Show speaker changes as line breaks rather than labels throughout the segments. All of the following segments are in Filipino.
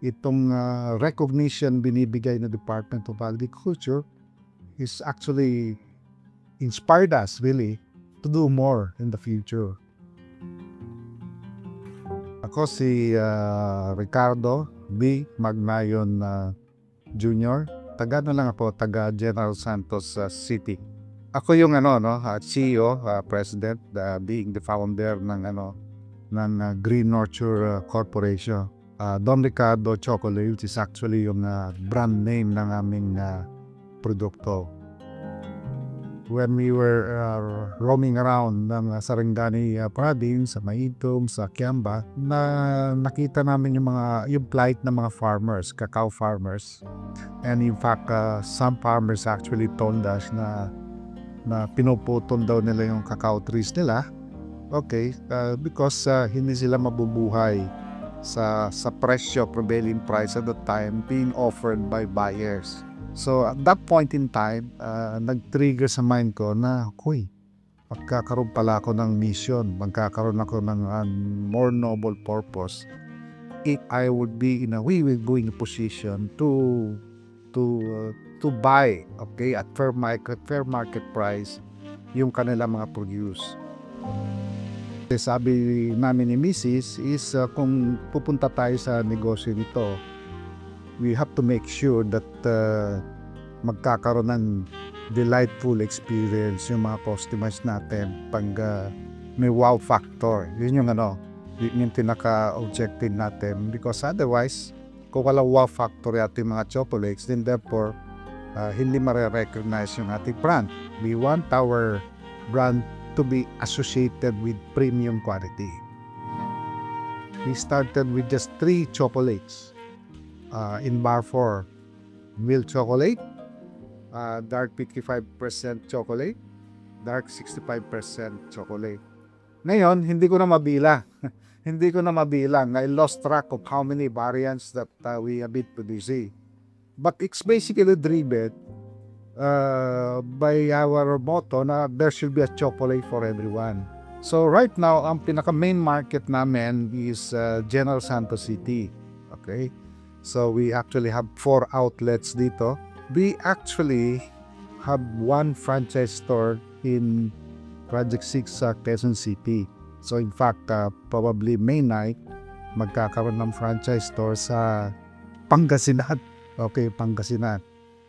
itong recognition binibigay ng Department of Agriculture is actually inspired us really to do more in the future. Ako si Ricardo B. Magnayon Jr. Taga General Santos City. Ako yung CEO, President, being the founder ng Green Nurture Corporation. Don Ricardo Chocolate is actually yung brand name ng aming produkto. When we were roaming around ng Sarangani province, sa Maitom, sa Kiamba, nakita namin yung plight ng mga farmers, cacao farmers. And in fact, some farmers actually told us na pinuputol daw nila yung cacao trees nila. Okay, because hindi sila mabubuhay sa presyo, prevailing price at the time being offered by buyers. So at that point in time, nag-trigger sa mind ko na, magkakaroon pala ako ng mission, magkakaroon ako ng more noble purpose if I would be in a going position to buy, at fair market price yung kanilang mga produce. Sabi namin ni Mrs. is kung pupunta tayo sa negosyo nito, we have to make sure that magkakaroon ng delightful experience yung mga customers natin pag may wow factor. Yun yung pinaka-objective natin, because otherwise kung wala wow factor ating mga chocolates, then therefore hindi mare-recognize yung ating brand. We want our brand to be associated with premium quality. We started with just 3 chocolates in bar 4. Milk chocolate, dark 55% chocolate, dark 65% chocolate. Ngayon, hindi ko na mabilang. Hindi ko na mabilang. I lost track of how many variants that we have been producing. But it's basically driven by our motto na there should be a chocolate for everyone. So right now, ang pinaka-main market namin is General Santos City. Okay? So we actually have 4 outlets dito. We actually have 1 franchise store in Project 6 sa Quezon City. So in fact, probably May 9, magkakaroon ng franchise store sa Pangasinan. Okay, Pangasinan.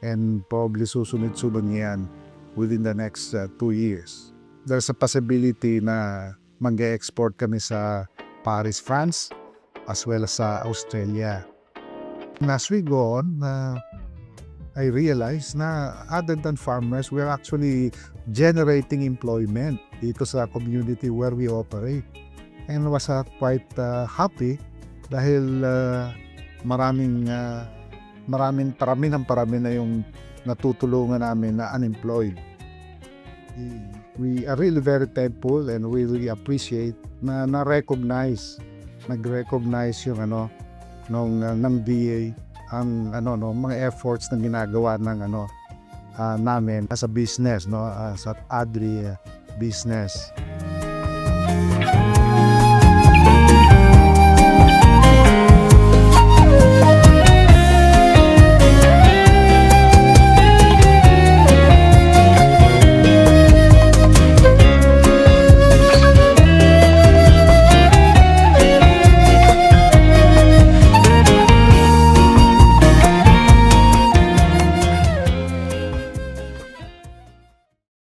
And probably susunod-sunod yan within the next 2 years. There's a possibility na mag-export kami sa Paris, France, as well as sa Australia. As we go on, I realized na other than farmers, we're actually generating employment dito sa community where we operate. And was quite happy dahil parami na yung natutulungan namin na unemployed. We are really very thankful and we really appreciate na nag-recognize yung ng DA ang mga efforts na ginagawa ng namin as a business, as an agri business.